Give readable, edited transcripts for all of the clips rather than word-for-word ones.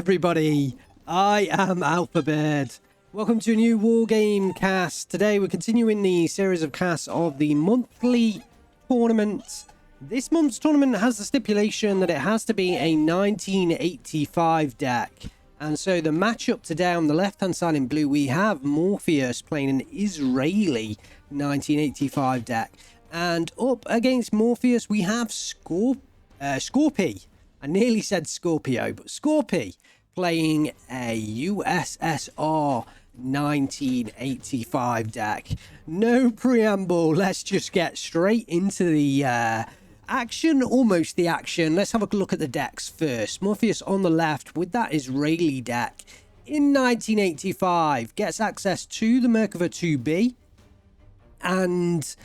everybody, I am Alphabird. Welcome to a new Wargame cast. Today we're continuing the series of casts of the monthly tournament. This month's tournament has the stipulation that it has to be a 1985 deck. And so the matchup today on the left-hand side in blue, we have Morfeusz playing an Israeli 1985 deck. And up against Morfeusz, we have Scorpi. I nearly said Scorpio, but Scorpi playing a USSR 1985 deck. No preamble, let's just get straight into the action, almost the action. Let's have a look at the decks first. Morfeusz on the left with that Israeli deck in 1985 gets access to the Merkava 2B and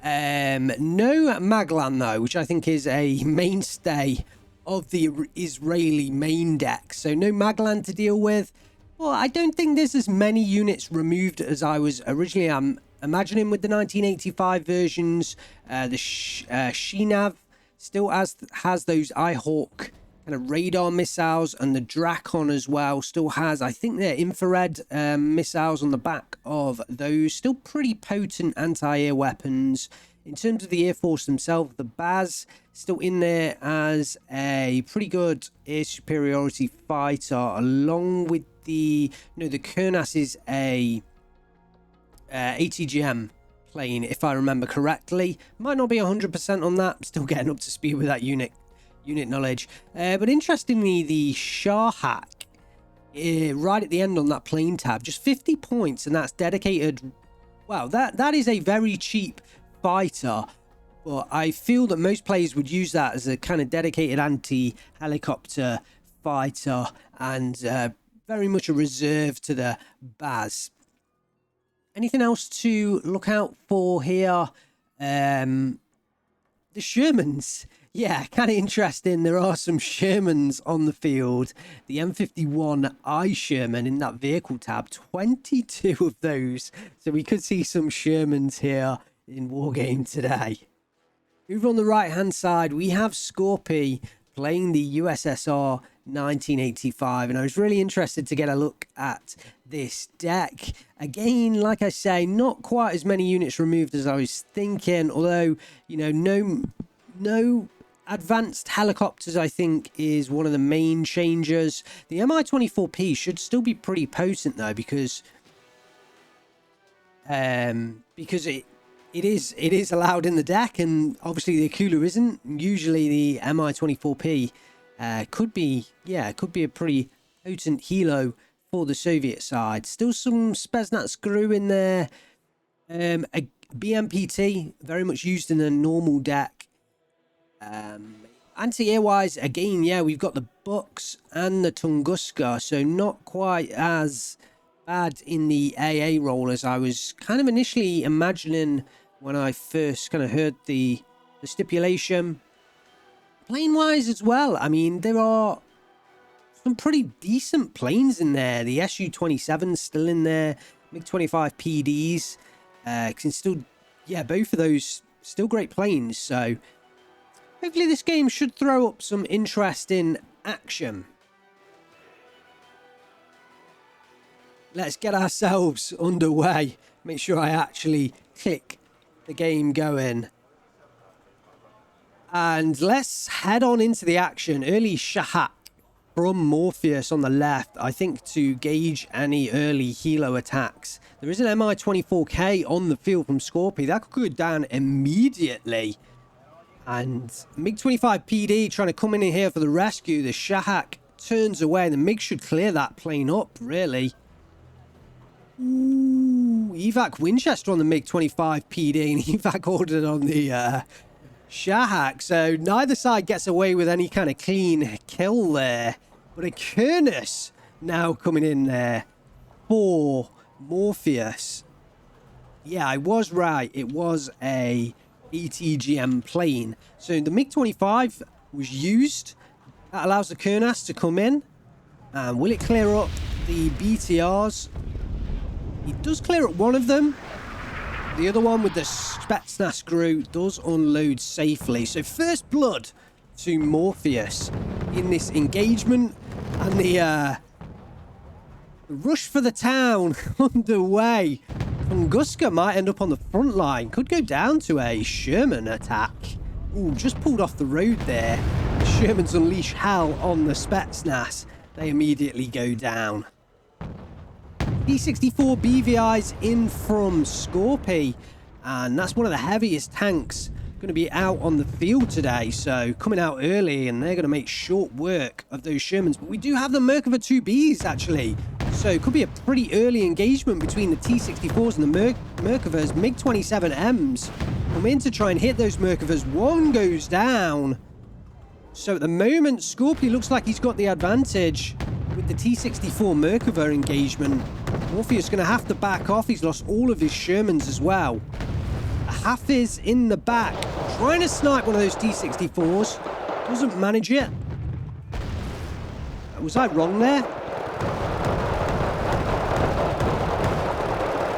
no Maglan though, which I think is a mainstay of the Israeli main deck. So no Maglan to deal with. Well, I don't think there's as many units removed as I was originally imagining with the 1985 versions. The Shinav still has those Ihawk kind of radar missiles, and the Drakon as well still has, I think they're infrared missiles on the back of those. Still pretty potent anti-air weapons. In terms of the Air Force themselves, the Baz still in there as a pretty good air superiority fighter, along with the Kurnas is a ATGM plane, if I remember correctly. Might not be 100% on that. Still getting up to speed with that unit knowledge. But interestingly, the Shahak, right at the end on that plane tab, just 50 points, and that's dedicated. Wow, that is a very cheap fighter, but I feel that most players would use that as a kind of dedicated anti-helicopter fighter, and very much a reserve to the Baz. Anything else to look out for here? The Shermans. Yeah, kind of interesting. There are some Shermans on the field. The M51I Sherman in that vehicle tab, 22 of those. So we could see some Shermans here in Wargame today. Over on the right hand side, we have Scorpi playing the USSR 1985, and I was really interested to get a look at this deck. Again, like I say, not quite as many units removed as I was thinking, although, you know, no advanced helicopters, I think, is one of the main changes. The Mi-24P should still be pretty potent though, because it is allowed in the deck, and obviously the Akula isn't. Usually the Mi-24P could be a pretty potent helo for the Soviet side. Still some Spetsnaz screw in there. A BMPT, very much used in a normal deck. Anti-air wise, again, yeah, we've got the Bucks and the Tunguska, so not quite as bad in the AA role as I was kind of initially imagining when I first kind of heard the stipulation. Plane wise as well, I mean, there are some pretty decent planes in there. The Su-27's still in there, MiG-25 PDs can still, yeah, both of those still great planes. So hopefully this game should throw up some interesting action. Let's get ourselves underway. Make sure I actually click the game going. And let's head on into the action. Early Shahak from Morfeusz on the left, I think, to gauge any early helo attacks. There is an Mi-24K on the field from Scorpi. That could go down immediately. And MiG-25 PD trying to come in here for the rescue. The Shahak turns away, and the MiG should clear that plane up, really. Ooh, evac Winchester on the MiG-25 PD, and evac ordered on the Shahak. So neither side gets away with any kind of clean kill there. But a Kurnas now coming in there for Morfeusz. Yeah, I was right. It was a ATGM plane. So the MiG-25 was used. That allows the Kurnas to come in. And will it clear up the BTRs? It does clear up one of them. The other one with the Spetsnaz screw does unload safely. So first blood to Morfeusz in this engagement. And the rush for the town underway. Tunguska might end up on the front line. Could go down to a Sherman attack. Ooh, just pulled off the road there. The Shermans unleash hell on the Spetsnaz. They immediately go down. P-64 BVI's in from Scorpi. And that's one of the heaviest tanks going to be out on the field today. So coming out early, and they're going to make short work of those Shermans. But we do have the Merkava 2Bs actually. So it could be a pretty early engagement between the T-64s and the Merkavas. MiG-27Ms come in to try and hit those Merkavas. One goes down. So at the moment, Scorpi looks like he's got the advantage with the T-64 Merkava engagement. Morfeusz going to have to back off. He's lost all of his Shermans as well. Hafiz in the back, trying to snipe one of those T-64s. Doesn't manage it. Was I wrong there?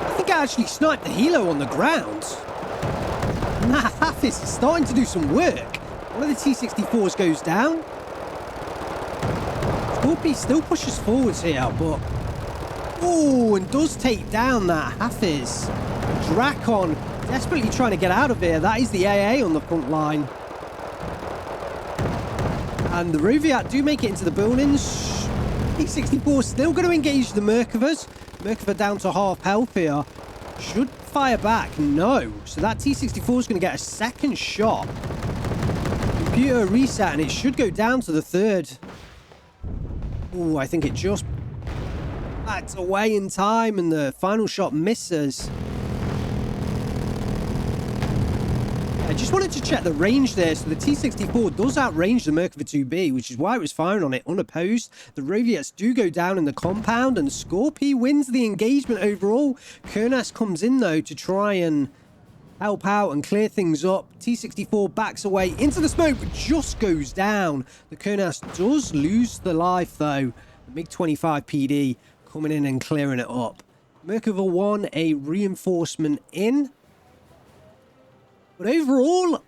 I think I actually sniped the helo on the ground. Nah, Hafiz is starting to do some work. One of the T-64s goes down. Scorpi still pushes forwards here, but... Oh, and does take down that Hafiz. Drakon desperately trying to get out of here. That is the AA on the front line. And the Roviat do make it into the buildings. T-64 still going to engage the Merkavas. Merkava down to half health here. Should fire back. No. So that T-64 is going to get a second shot. Computer reset, and it should go down to the third. Oh, I think it just backs away in time, and the final shot misses. I just wanted to check the range there. So the T-64 does outrange the Merkava 2B, which is why it was firing on it unopposed. The Roviats do go down in the compound, and Scorpi wins the engagement overall. Kurnas comes in, though, to try and help out and clear things up. T-64 backs away into the smoke, but just goes down. The Kurnas does lose the life, though. The MiG-25 PD coming in and clearing it up. Merkava 1, a reinforcement in. But overall,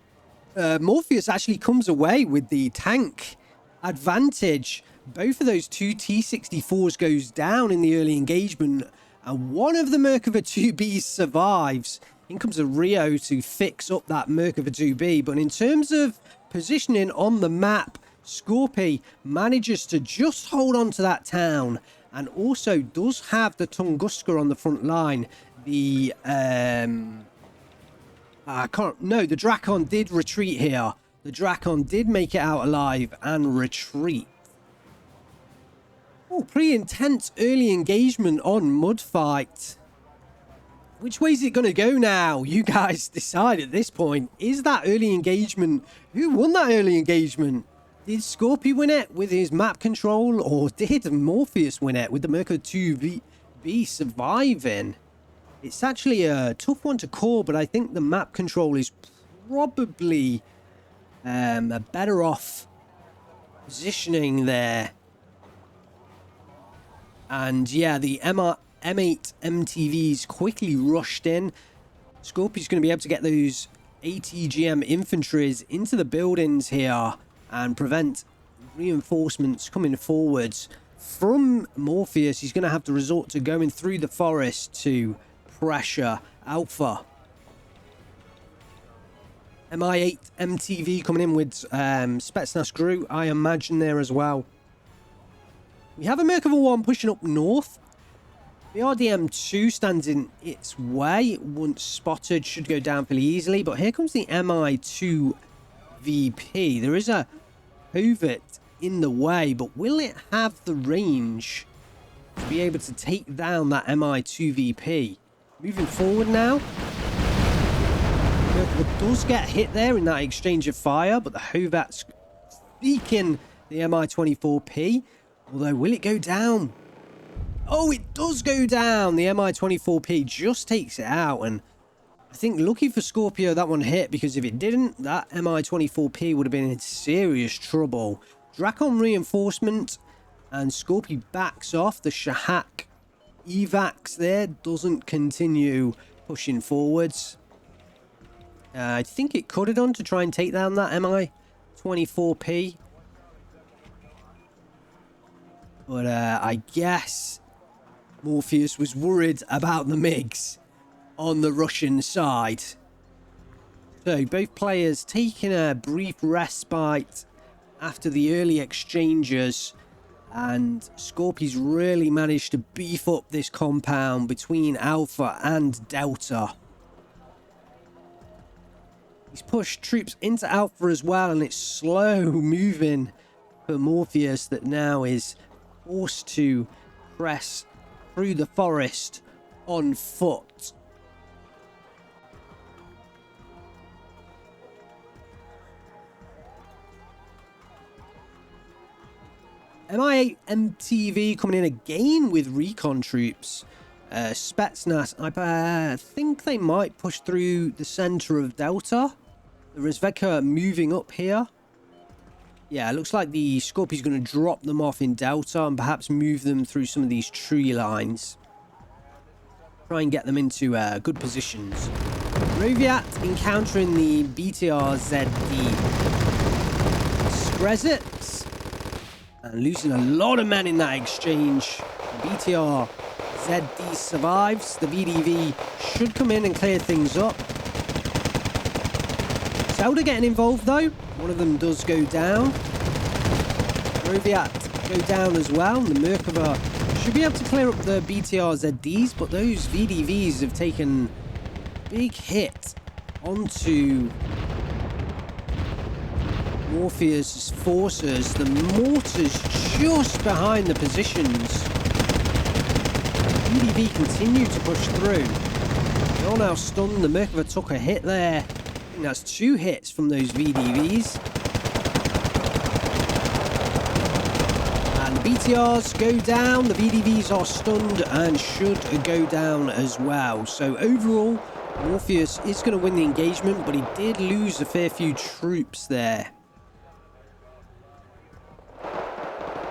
Morfeusz actually comes away with the tank advantage. Both of those two T-64s goes down in the early engagement, and one of the Merkava 2Bs survives. In comes a Rio to fix up that Merkava 2B. But in terms of positioning on the map, Scorpi manages to just hold on to that town, and also does have the Tunguska on the front line. The the Drakon did retreat here. The Drakon did make it out alive and retreat. Oh, pretty intense early engagement on Mudfight. Which way is it going to go now? You guys decide at this point. Is that early engagement? Who won that early engagement? Did Scorpi win it with his map control, or did Morfeusz win it with the Merkava 2B surviving? It's actually a tough one to call, but I think the map control is probably a better off positioning there. And yeah, the M8 MTVs quickly rushed in. Scorpi's going to be able to get those ATGM infantries into the buildings here and prevent reinforcements coming forwards from Morfeusz. He's going to have to resort to going through the forest to pressure Alpha. MI8 MTV coming in with Spetsnaz Gru, I imagine, there as well. We have a Merkava 1 pushing up north. The RDM2 stands in its way. Once spotted, should go down fairly easily. But here comes the MI2 VP. There is a Hovet in the way, but will it have the range to be able to take down that MI2 VP? Moving forward now. Merkava does get hit there in that exchange of fire, but the Hovet's speaking the MI24P. Although, will it go down? Oh, it does go down. The MI24P just takes it out, and I think lucky for Scorpio that one hit, because if it didn't, that MI24P would have been in serious trouble. Drakon reinforcement, and Scorpio backs off. The Shahak evacs there doesn't continue pushing forwards. I think it could have done to try and take down that MI24P. But I guess Morfeusz was worried about the MiGs on the Russian side. So both players taking a brief respite after the early exchanges, and Scorpi's really managed to beef up this compound between Alpha and Delta. He's pushed troops into Alpha as well, and it's slow moving for Morfeusz that now is forced to press through the forest on foot. MI8 MTV coming in again with recon troops. Spetsnaz, I think they might push through the center of Delta. The Rozvedka moving up here. Yeah, it looks like the Scorpi's going to drop them off in Delta and perhaps move them through some of these tree lines. Try and get them into good positions. Roviat encountering the BTR-ZD Skrezets and losing a lot of men in that exchange. The BTR-ZD survives. The VDV should come in and clear things up. Zelda getting involved though. One of them does go down. Roviat go down as well. And the Merkava should be able to clear up the BTR-ZDs, but those VDVs have taken a big hit onto Morfeusz's forces. The mortars just behind the positions. VDV continue to push through. They are now stunned. The Merkava took a hit there. I think that's 2 hits from those VDVs. And the BTRs go down. The VDVs are stunned and should go down as well. So overall, Morfeusz is going to win the engagement, but he did lose a fair few troops there.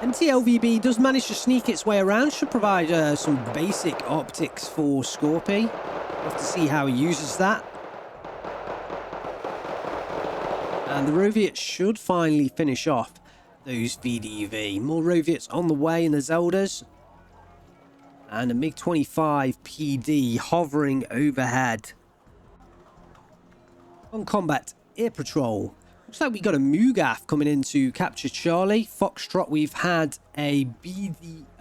MTLVB does manage to sneak its way around. Should provide some basic optics for Scorpi. We'll have to see how he uses that. And the Roviets should finally finish off those VDV. More Roviets on the way in the Zeldas. And a MiG-25 PD hovering overhead. On combat, air patrol. Looks like we got a Mugaf coming in to capture Charlie. Foxtrot, we've had a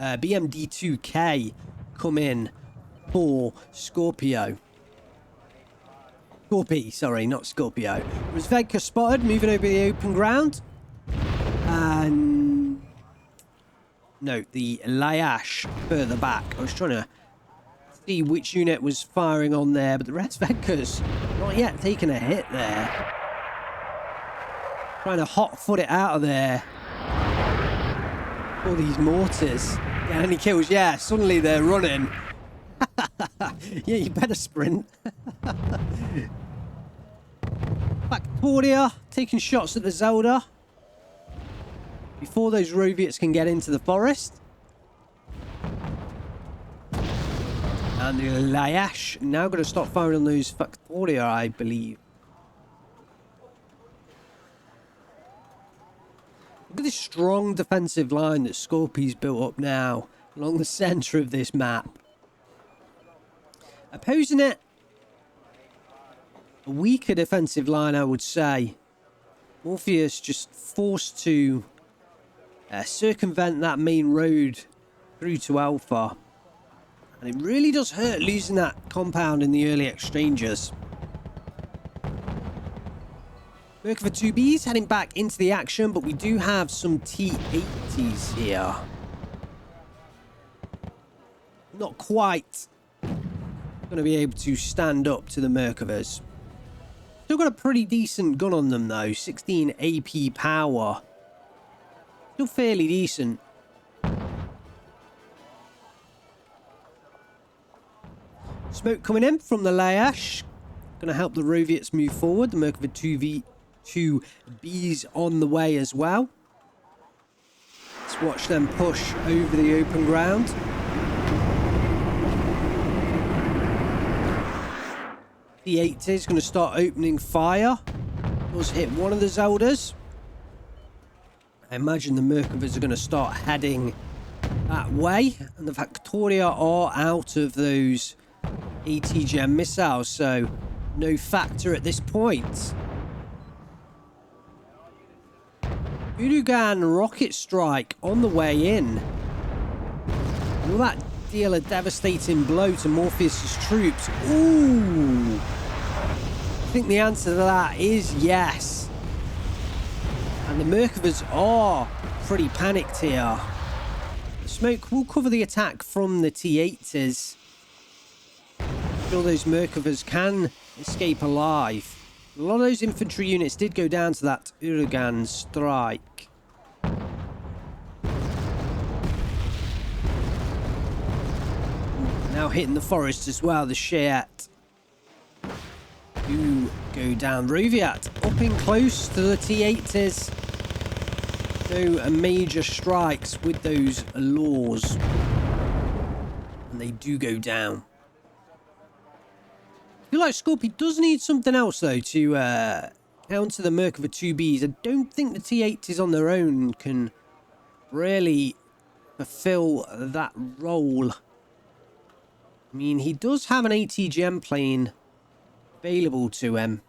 BMD-2K come in for Scorpio. Scorpi, sorry, not Scorpio. Rozvedka spotted, moving over the open ground. And note the Lyash further back. I was trying to see which unit was firing on there, but the Rozvedka's not yet taken a hit there. Trying to hot foot it out of there. All these mortars. Get any kills? Yeah, suddenly they're running. Yeah, you better sprint. Factoria taking shots at the Zelda before those Roviets can get into the forest. And the Lyash now going to start firing on those Factoria, I believe. Look at this strong defensive line that Scorpi's built up now along the centre of this map. Opposing it, a weaker defensive line, I would say. Morfeusz just forced to circumvent that main road through to Alpha. And it really does hurt losing that compound in the early exchanges. Merkava 2Bs heading back into the action, but we do have some T-80s here. Not quite going to be able to stand up to the Merkavas. Still got a pretty decent gun on them though, 16 AP power. Still fairly decent. Smoke coming in from the Lyash. Going to help the Roviets move forward. The Merkava 2Bs on the way as well. Let's watch them push over the open ground. The 80 is going to start opening fire. Does hit one of the Zeldas. I imagine the Merkavas are going to start heading that way. And the Victoria are out of those ATGM missiles, so no factor at this point. Uragan rocket strike on the way in. Will that deal a devastating blow to Morfeusz's troops? Ooh! I think the answer to that is yes. And the Merkavas are pretty panicked here. The smoke will cover the attack from the T-80s. Sure, those Merkavas can escape alive. A lot of those infantry units did go down to that Uragan strike. Now hitting the forest as well, the Shiat do go down. Roviat up in close to the T-80s. No major strikes with those laws. And they do go down. I feel like Scorpi does need something else, though, to counter the Merkava 2Bs. I don't think the T-80s on their own can really fulfill that role. I mean, he does have an ATGM plane available to him.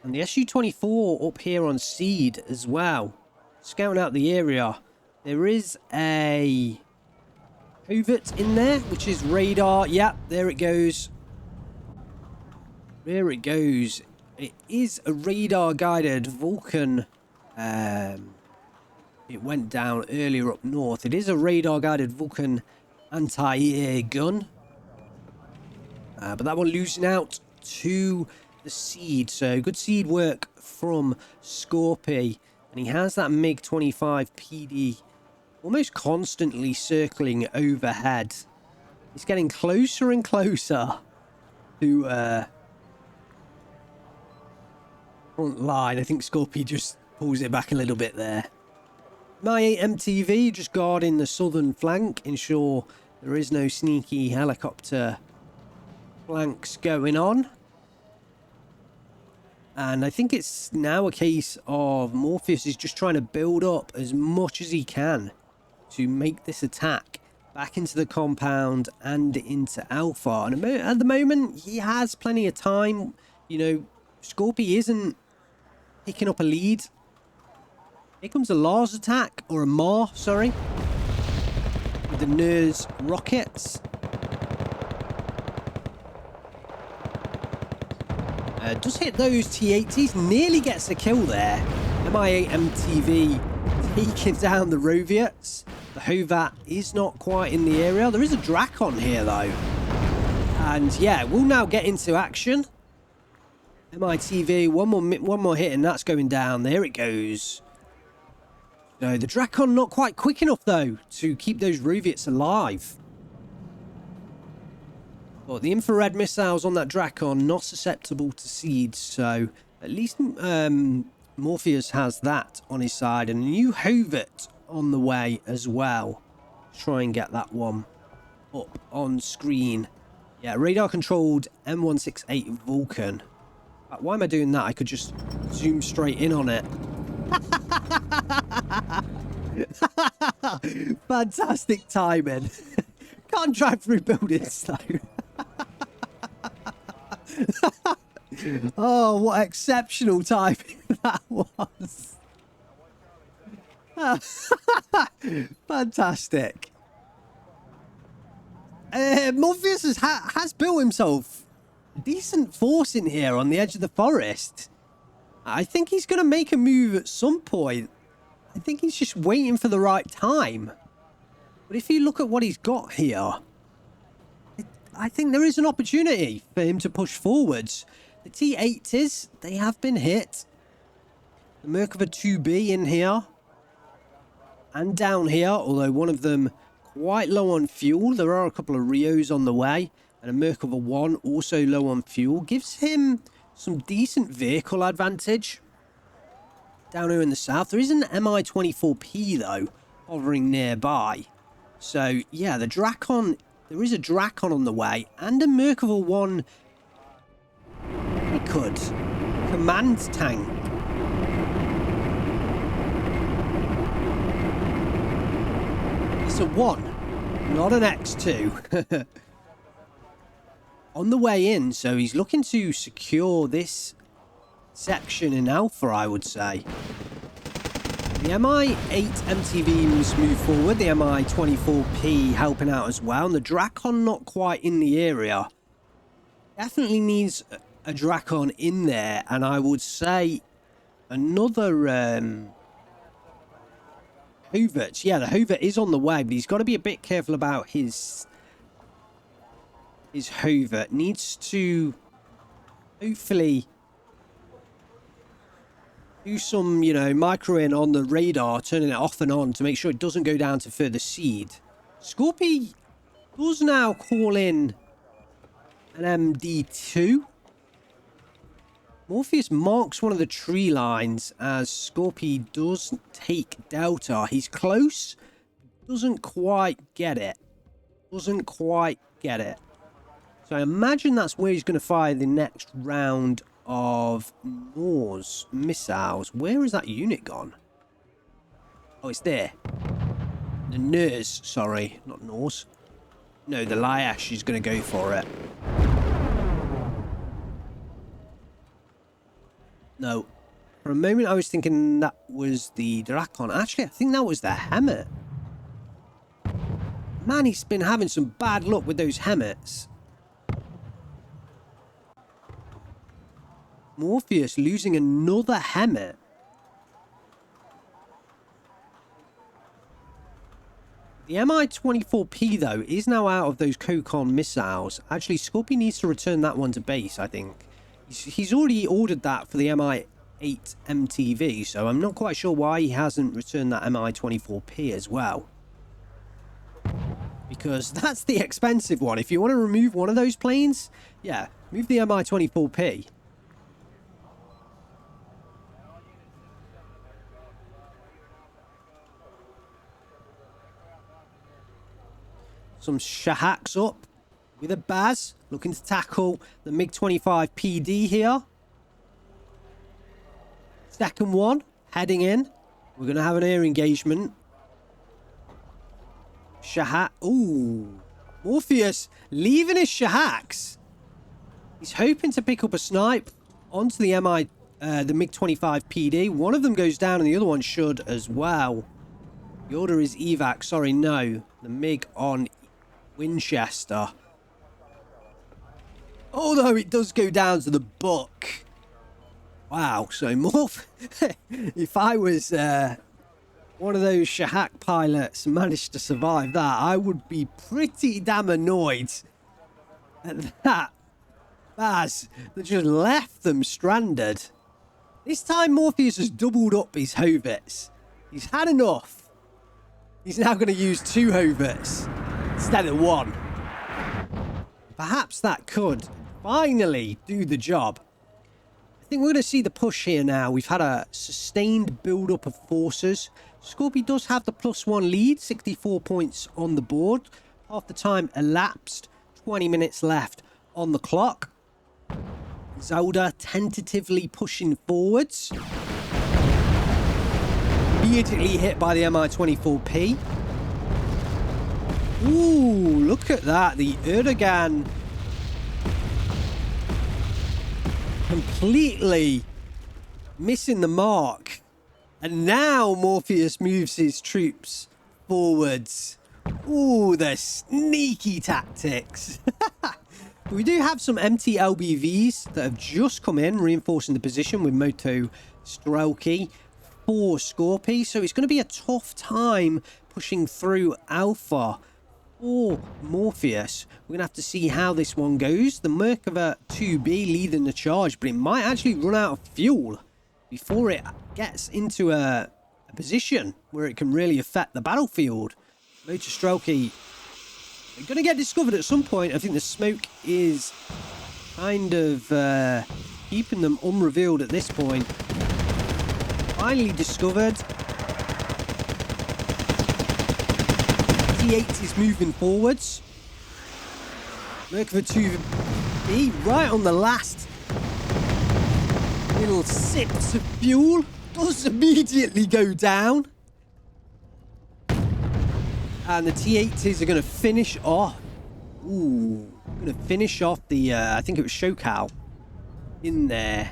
And the Su-24 up here on Seed as well. Scouting out the area. There is a covert in there, which is radar. Yep, there it goes. There it goes. It is a radar-guided Vulcan. It went down earlier up north. It is a radar-guided Vulcan anti-air gun. But that one losing out to the Seed. So good Seed work from Scorpi. And he has that MiG-25 PD almost constantly circling overhead. He's getting closer and closer to front line. I think Scorpi just pulls it back a little bit there. My 8 MTV just guarding the southern flank, ensure there is no sneaky helicopter flanks going on. And I think it's now a case of Morfeusz is just trying to build up as much as he can to make this attack back into the compound and into Alpha. And at the moment, he has plenty of time. You know, Scorpi isn't picking up a lead. Here comes a Lars attack, or a Mar, sorry, with the NERS rockets. Does hit those T-80s, nearly gets a kill there. MI8 MTV taking down the Roviats. The Hovat is not quite in the area. There is a Drakon here, though. And yeah, we'll now get into action. MITV, one more hit and that's going down. There it goes. No, the Drakon not quite quick enough, though, to keep those Roviats alive. But the infrared missiles on that Drakon not susceptible to seeds, so at least Morfeusz has that on his side. And a new Hovat on the way as well. Try and get that one up on screen. Yeah, radar-controlled M168 Vulcan. Why am I doing that? I could just zoom straight in on it. Fantastic timing. Can't drive through buildings, though. Oh, what exceptional timing that was. Fantastic. Morfeusz has built himself a decent force in here on the edge of the forest. I think he's going to make a move at some point. I think he's just waiting for the right time. But if you look at what he's got here, I think there is an opportunity for him to push forwards. The T-80s, they have been hit. The Merkava 2B in here. And down here, although one of them quite low on fuel. There are a couple of Rios on the way. And a Merkava 1 also low on fuel. Gives him some decent vehicle advantage. Down here in the south. There is an Mi-24P, though, hovering nearby. So, yeah, the Drakon... There is a Drakon on the way. And a Merkava 1... Could. Command tank. X1, not an X2. On the way in, so he's looking to secure this section in Alpha, I would say. The MI-8 MTVs move forward, the MI-24P helping out as well, and the Drakon not quite in the area. Definitely needs a Drakon in there, and I would say another Hovert. Yeah, the Hovert is on the way, but he's got to be a bit careful about his Hovert. Needs to hopefully do some, you know, microing on the radar, turning it off and on to make sure it doesn't go down to further seed. Scorpi does now call in an MD2. Morfeusz marks one of the tree lines as Scorpi does take Delta. He's close, doesn't quite get it. Doesn't quite get it. So I imagine that's where he's going to fire the next round of Nor's missiles. Where is that unit gone? Oh, it's there. The Nurs, sorry, not Nor's. No, the Lyash is going to go for it. No. For a moment I was thinking that was the Drakon. Actually, I think that was the Hemmet. Man, he's been having some bad luck with those Hemmets. Morfeusz losing another Hemmet. The Mi-24P, though, is now out of those Kokon missiles. Actually, Scorpi needs to return that one to base, I think. He's already ordered that for the Mi-8 MTV, so I'm not quite sure why he hasn't returned that Mi-24P as well. Because that's the expensive one. If you want to remove one of those planes, yeah, move the Mi-24P. Some Shahaks up with a Baz, looking to tackle the MiG-25 PD here. Second one, heading in. We're going to have an air engagement. Shahak, ooh. Morfeusz leaving his Shahaks. He's hoping to pick up a snipe onto the the MiG-25 PD. One of them goes down and the other one should as well. The order is evac, sorry, no. The MiG on Winchester. Although it does go down to the buck. Wow, so if I was one of those Shahak pilots and managed to survive that, I would be pretty damn annoyed at that Baz that just left them stranded. This time Morfeusz has doubled up his Hoverts. He's had enough. He's now going to use 2 Hoverts instead of 1. Perhaps that could finally do the job. I think we're going to see the push here now. We've had a sustained build-up of forces. Scorpi does have the +1 lead, 64 points on the board. Half the time elapsed, 20 minutes left on the clock. Zelda tentatively pushing forwards. Immediately hit by the Mi-24P. Ooh, look at that. The Erdogan completely missing the mark. And now Morfeusz moves his troops forwards. Ooh, the sneaky tactics. We do have some empty LBVs that have just come in, reinforcing the position with Moto Strelki for Scorpi. So it's going to be a tough time pushing through Alpha for Morfeusz. We're going to have to see how this one goes. The Merkava 2B leading the charge, but it might actually run out of fuel before it gets into a position where it can really affect the battlefield. Moto Strelki, they're going to get discovered at some point. I think the smoke is kind of keeping them unrevealed at this point. Finally discovered. T8 is moving forwards. Merkava 2B right on the last little sips of fuel. Does immediately go down. And the T-80s are going to finish off. Ooh, going to finish off the, I think it was Shokal in there.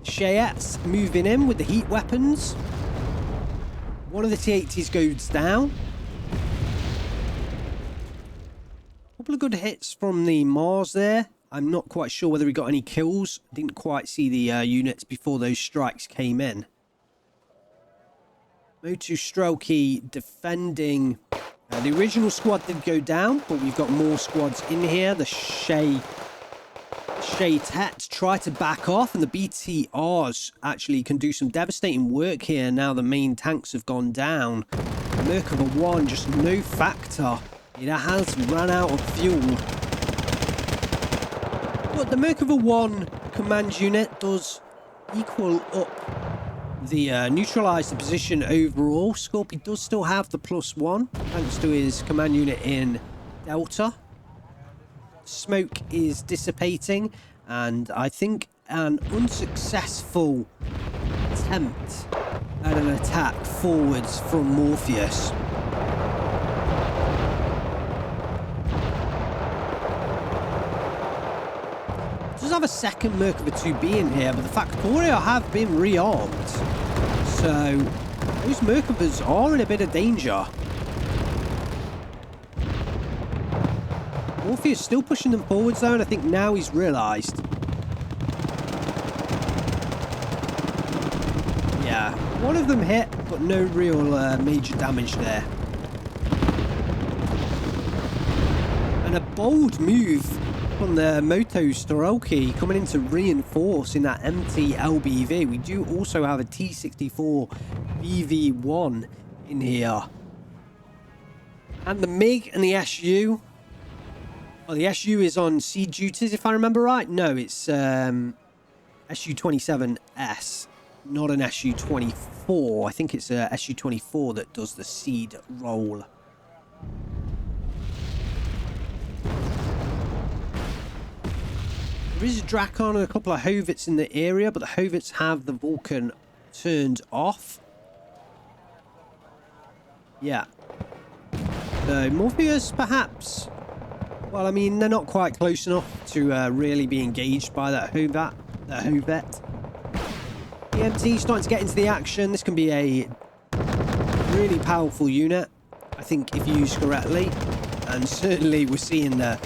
Shayettes moving in with the heat weapons. One of the T-80s goes down. A couple of good hits from the Mars there. I'm not quite sure whether he got any kills. Didn't quite see the units before those strikes came in. Motu Strelky defending. The original squad did go down, but we've got more squads in here. The Shay Tet try to back off, and the BTRs actually can do some devastating work here. Now the main tanks have gone down. Merkava 1, just no factor. It has run out of fuel. But the Merkava 1 command unit does equal up the neutralize the position overall. Scorpi does still have the +1 thanks to his command unit in Delta. Smoke is dissipating, and I think an unsuccessful attempt at an attack forwards from Morfeusz. Does have a second Merkava 2B in here, but the Factorio have been rearmed, so those Merkavas are in a bit of danger. Morfeusz still pushing them forwards though, and I think now he's realised. Yeah, one of them hit, but no real major damage there. And a bold move from the Moto Strelky coming in to reinforce in that empty LBV. We do also have a T-64 BV1 in here. And the MiG and the SU. Oh, the SU is on siege duties, if I remember right. No, it's SU-27S, not an SU-24. I think it's a SU-24 that does the seed roll. There is a Drakon and a couple of Hovets in the area, but the Hovets have the Vulcan turned off. Yeah. So, Morfeusz, perhaps. Well, I mean, they're not quite close enough to really be engaged by that Hovet. EMT starting to get into the action. This can be a really powerful unit, I think, if used correctly. And certainly we're seeing the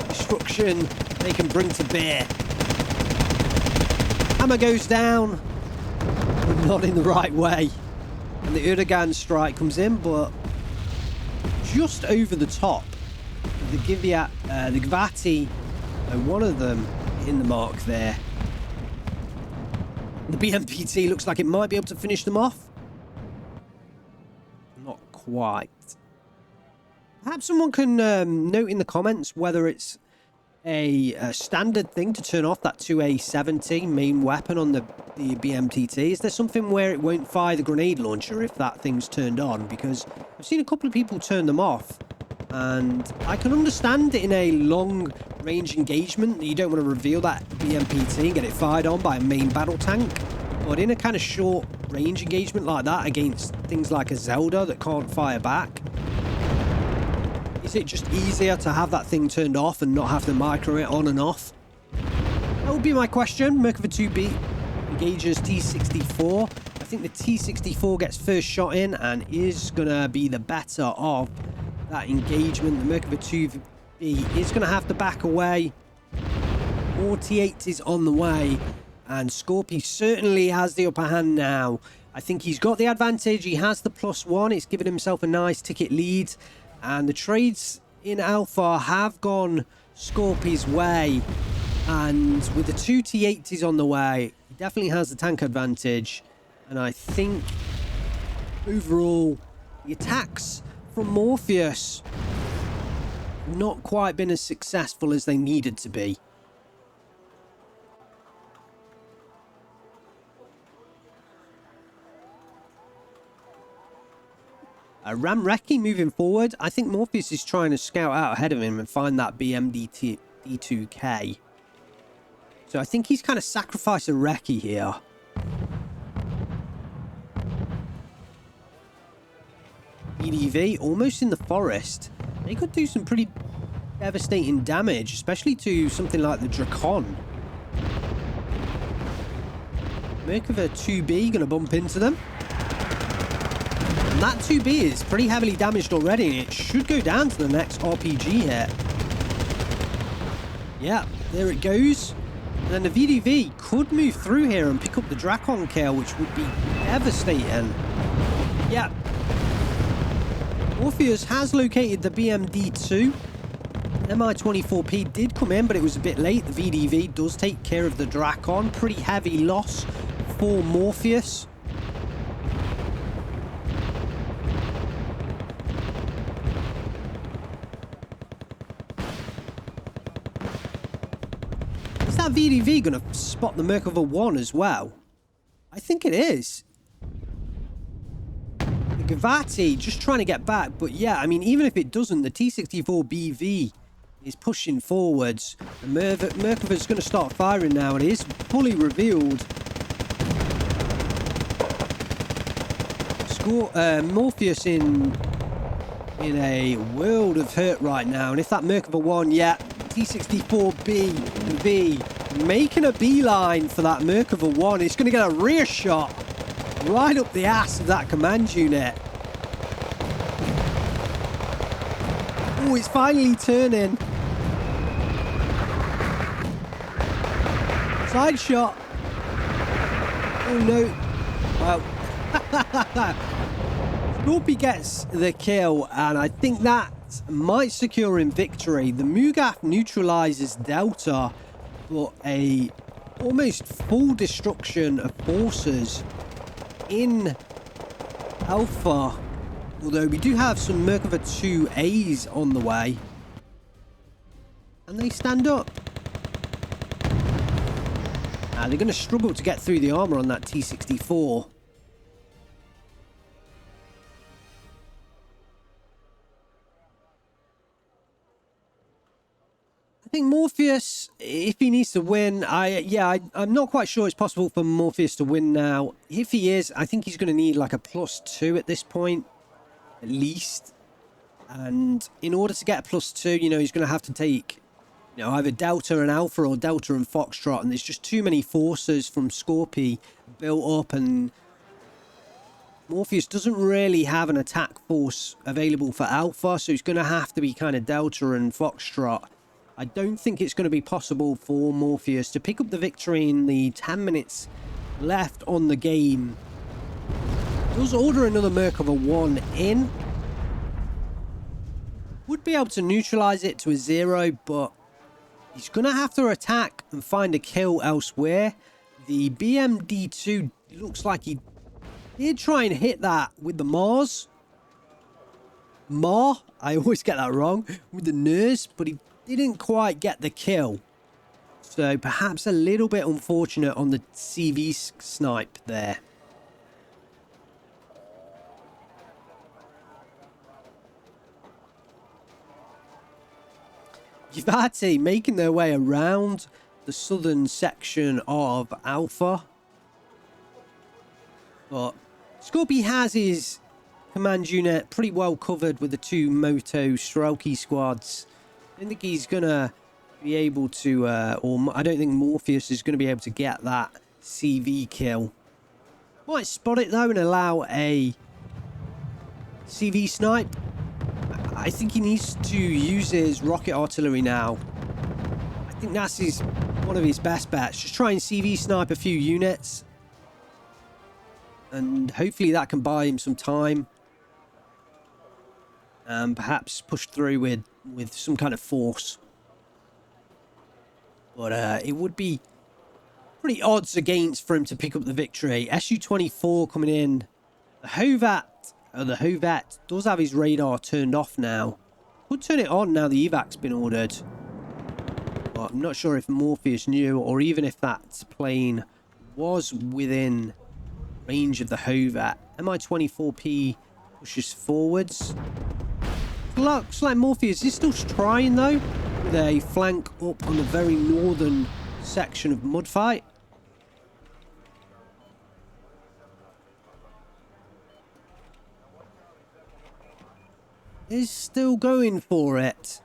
destruction they can bring to bear. Hammer goes down, but not in the right way. And the Erdogan strike comes in, but just over the top. The Gvati, one of them in the mark there. The BMPT looks like it might be able to finish them off. Not quite. Perhaps someone can note in the comments whether it's a standard thing to turn off that 2A70 main weapon on the BMTT. Is there something where it won't fire the grenade launcher if that thing's turned on? Because I've seen a couple of people turn them off. And I can understand it in a long-range engagement that you don't want to reveal that BMPT and get it fired on by a main battle tank. But in a kind of short-range engagement like that against things like a Zelda that can't fire back, is it just easier to have that thing turned off and not have to micro it on and off? That would be my question. Merkava 2B engages T-64. I think the T-64 gets first shot in and is going to be the better of that engagement. The Merkava 2B is going to have to back away. More T-80s on the way, and Scorpi certainly has the upper hand now. I think he's got the advantage. He has the +1. It's given himself a nice ticket lead, and the trades in Alpha have gone Scorpi's way. And with the 2 T-80s on the way, he definitely has the tank advantage. And I think overall the attacks from Morfeusz not quite been as successful as they needed to be. Ramrecki moving forward. I think Morfeusz is trying to scout out ahead of him and find that BMD2K. So I think he's kind of sacrificed a Recce here. VDV, almost in the forest. They could do some pretty devastating damage, especially to something like the Drakon. Merkava 2B going to bump into them. And that 2B is pretty heavily damaged already, and it should go down to the next RPG hit. Yeah, there it goes. And then the VDV could move through here and pick up the Drakon kill, which would be devastating. Yeah. Morfeusz has located the BMD2. MI-24P did come in, but it was a bit late. The VDV does take care of the Drakon. Pretty heavy loss for Morfeusz. Is that VDV going to spot the Merkava 1 as well? I think it is. The Gavati just trying to get back, but yeah, I mean, even if it doesn't, the T-64BV is pushing forwards. The Merkava's going to start firing now, and it is fully revealed. Morfeusz in a world of hurt right now, and if that Merkava 1, yeah, T-64BV making a beeline for that Merkava 1. It's going to get a rear shot right up the ass of that command unit. Oh, it's finally turning. Side shot. Oh no. Well. Scorpi gets the kill, and I think that might secure him victory. The Mugaf neutralizes Delta, but a almost full destruction of forces in Alpha. Although we do have some Merkava 2As on the way. And they stand up. They're going to struggle to get through the armor on that T-64. I think Morfeusz, if he needs to win, I'm not quite sure it's possible for Morfeusz to win now. If he is, I think he's going to need like a +2 at this point, at least. And in order to get a +2, you know, he's going to have to take, you know, either Delta and Alpha or Delta and Foxtrot. And there's just too many forces from Scorpi built up, and Morfeusz doesn't really have an attack force available for Alpha, so he's going to have to be kind of Delta and Foxtrot. I don't think it's going to be possible for Morfeusz to pick up the victory in the 10 minutes left on the game. Does order another Merkava 1 in. Would be able to neutralize it to a 0, but he's going to have to attack and find a kill elsewhere. The BMD2 looks like he did try and hit that with the Mars. I always get that wrong. With the nurse, but he didn't quite get the kill. So perhaps a little bit unfortunate on the CV snipe there. Givati making their way around the southern section of Alpha. But Scorpi has his command unit pretty well covered with the 2 Moto Strelki squads. I don't think he's going to be able to, or I don't think Morfeusz is going to be able to get that CV kill. Might spot it though and allow a CV snipe. I think he needs to use his rocket artillery now. I think that's one of his best bets. Just try and CV snipe a few units. And hopefully that can buy him some time. And perhaps push through with some kind of force. But it would be pretty odds against for him to pick up the victory. SU-24 coming in. The Hovat does have his radar turned off now. Could turn it on now the evac's been ordered. But I'm not sure if Morfeusz knew, or even if that plane was within range of the Hovat. MI-24P pushes forwards. Looks like Morfeusz is still trying though, with a flank up on the very northern section of Mudfight. is still going for it.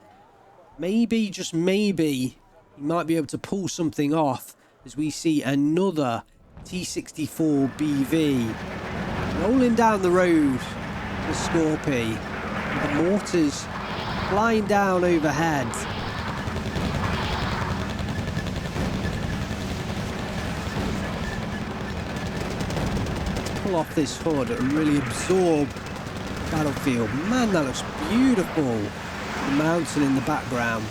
Maybe, just maybe, he might be able to pull something off as we see another T64 BV rolling down the road to Scorpi. The mortars flying down overhead. Let's pull off this hood and really absorb battlefield. Man, that looks beautiful. The mountain in the background.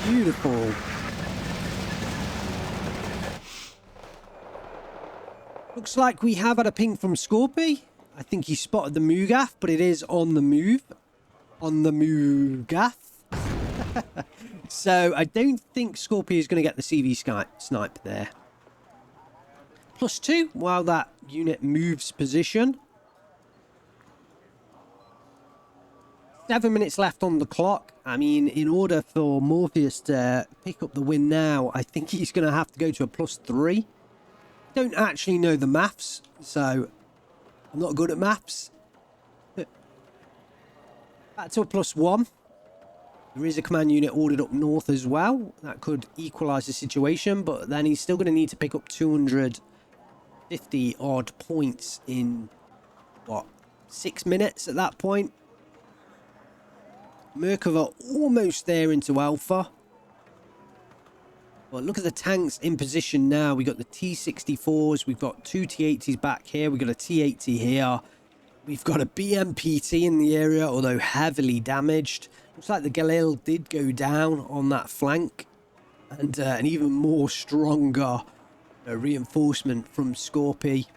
Beautiful. Looks like we have had a ping from Scorpi. I think he spotted the Mugath, but it is on the move. On the Mugath. So I don't think Scorpi is going to get the CV snipe there. +2 while that unit moves position. 7 minutes left on the clock. I mean, in order for Morfeusz to pick up the win now, I think he's going to have to go to a +3. Don't actually know the maths, so I'm not good at maths. Back to a +1. There is a command unit ordered up north as well. That could equalise the situation, but then he's still going to need to pick up 250 odd points in, what, 6 minutes at that point. Merkava almost there into Alpha. But look at the tanks in position now. We've got the T64s. We've got 2 T80s back here. We've got a T80 here. We've got a BMPT in the area, although heavily damaged. Looks like the Galil did go down on that flank. And an even more stronger reinforcement from Scorpi.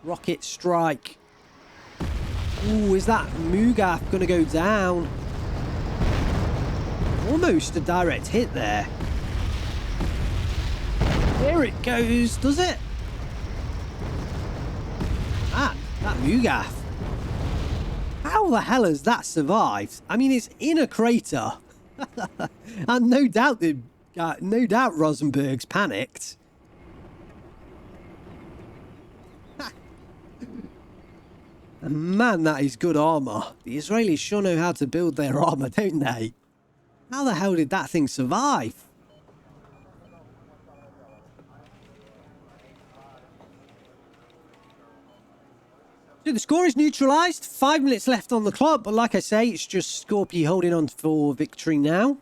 Rocket strike. Ooh, is that Mugath going to go down? Almost a direct hit there. There it goes, does it? That Mugath. How the hell has that survived? I mean, it's in a crater. And no doubt Rosenberg's panicked. Man, that is good armour. The Israelis sure know how to build their armour, don't they? How the hell did that thing survive? So the score is neutralised. 5 minutes left on the clock, but like I say, it's just Scorpi holding on for victory now.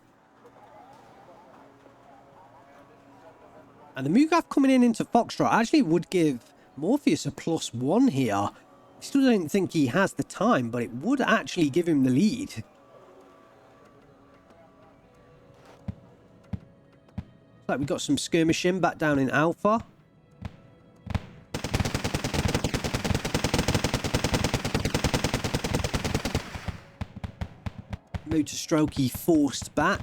And the Mugath coming into Foxtrot actually would give Morfeusz a +1 here. I still don't think he has the time, but it would actually give him the lead. Looks like we've got some skirmishing back down in Alpha. Motor Strokey forced back.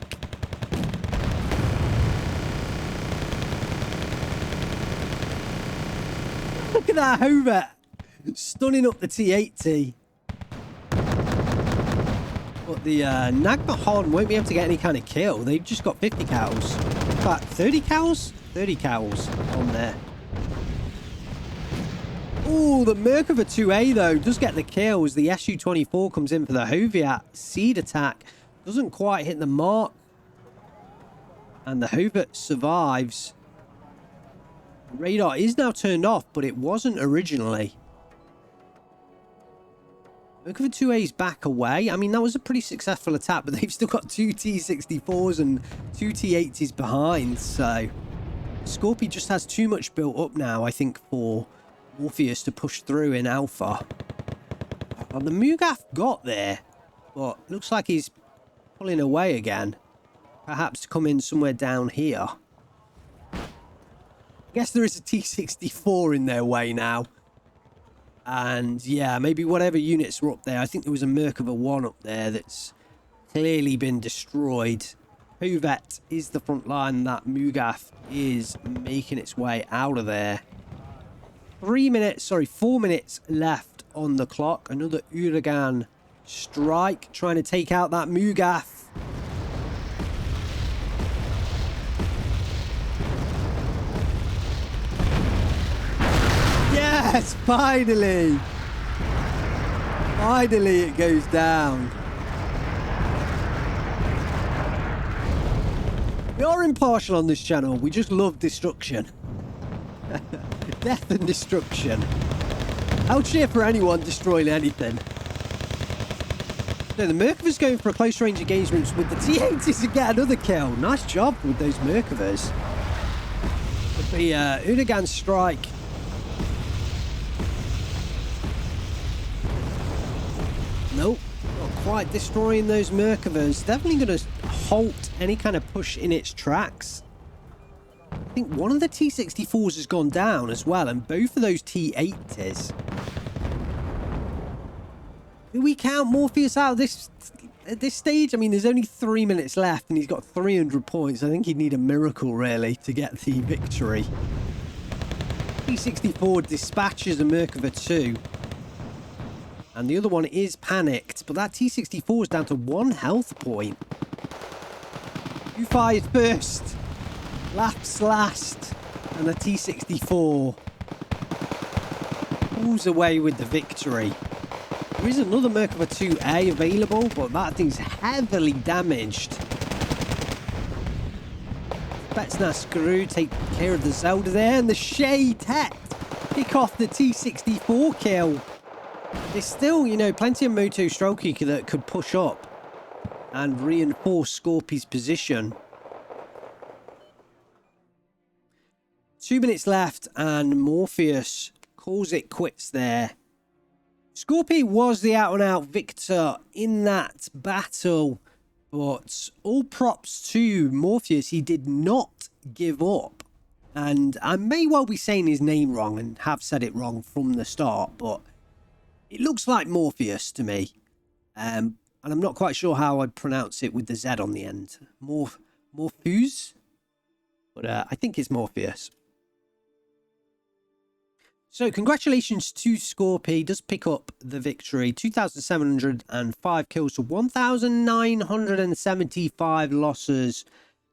Look at that Hovet. Stunning up the T80. But the Nagmahon won't be able to get any kind of kill. They've just got 50 cows. In fact, 30 cows? 30 cows on there. Oh, the Merkava 2A, though, does get the kill as the Su-24 comes in for the Hoviat. Seed attack. Doesn't quite hit the mark. And the Hoviat survives. Radar is now turned off, but it wasn't originally. Merkava 2A's back away. I mean, that was a pretty successful attack, but they've still got 2 T64s and 2 T80s behind, so Scorpi just has too much built up now, I think, for Morfeusz to push through in Alpha. Well, the Mugath got there, but looks like he's pulling away again. Perhaps to come in somewhere down here. I guess there is a T64 in their way now. And yeah, maybe whatever units were up there. I think there was a Merkava 1 up there that's clearly been destroyed. Hovet is the front line. That Mugath is making its way out of there. 4 minutes left on the clock. Another Uragan Strike trying to take out that Mugath. Yes, finally. Finally it goes down. We are impartial on this channel. We just love destruction. Death and destruction. I'll cheer for anyone destroying anything. No, the Merkava's going for a close range engagements with the T-80s to get another kill. Nice job with those Merkavas. But the Unagan strike. Nope, not quite destroying those Merkavas. Definitely going to halt any kind of push in its tracks. I think one of the T-64s has gone down as well, and both of those T-80s. Do we count Morfeusz out at this stage? I mean, there's only 3 minutes left, and he's got 300 points. I think he'd need a miracle, really, to get the victory. T-64 dispatches a Merkava 2. And the other one is panicked, but that T-64 is down to 1 health point. Who fires first? Laps last. And the T-64 pulls away with the victory. There is another Merkava 2A available, but that thing's heavily damaged. Spetsnaz Screw take care of the Zelda there, and the Shay Tech pick off the T-64 kill. There's still, you know, plenty of Moto Stroke that could push up and reinforce Scorpi's position. 2 minutes left, and Morfeusz calls it quits there. Scorpi was the out-and-out victor in that battle, but all props to Morfeusz. He did not give up. And I may well be saying his name wrong and have said it wrong from the start, but it looks like Morfeusz to me. And I'm not quite sure how I'd pronounce it with the Z on the end. Morfeusz? But I think it's Morfeusz. So congratulations to Scorpi. Does pick up the victory. 2,705 kills to 1,975 losses.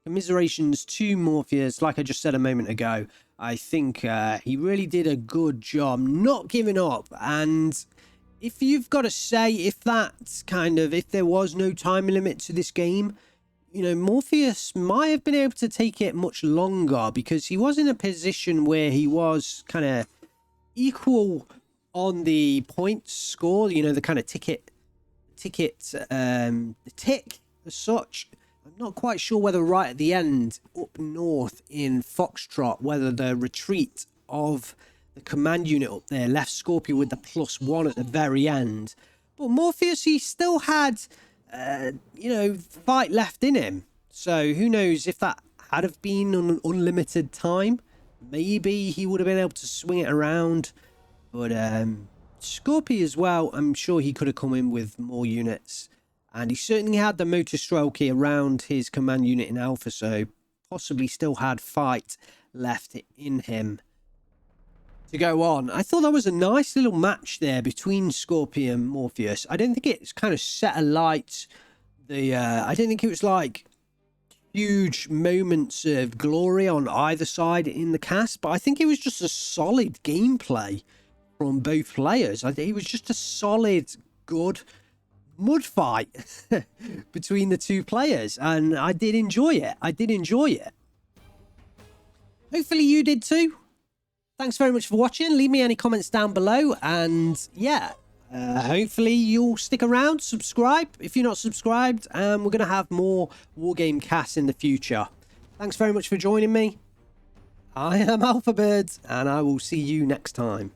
Commiserations to Morfeusz. Like I just said a moment ago, I think he really did a good job not giving up. And if you've got to say, if there was no time limit to this game, you know, Morfeusz might have been able to take it much longer, because he was in a position where he was kind of equal on the points score, you know, the kind of tick as such. I'm not quite sure whether right at the end up north in Foxtrot, whether the retreat of the command unit up there left Scorpi with the +1 at the very end. But Morfeusz, he still had you know, fight left in him. So who knows, if that had have been on an unlimited time, maybe he would have been able to swing it around. But Scorpi as well, I'm sure he could have come in with more units. And he certainly had the Motor Stroke around his command unit in Alpha, so possibly still had fight left in him to go on. I thought that was a nice little match there between Scorpi and Morfeusz. I don't think it's kind of set alight the... I don't think it was like huge moments of glory on either side in the cast, but I think it was just a solid gameplay from both players. I think it was just a solid, good mud fight between the two players, and I did enjoy it. Hopefully you did too. Thanks very much for watching. Leave me any comments down below, and yeah, hopefully you'll stick around, subscribe if you're not subscribed, and we're going to have more Wargame casts in the future. Thanks very much for joining me. I am Alphabird, and I will see you next time.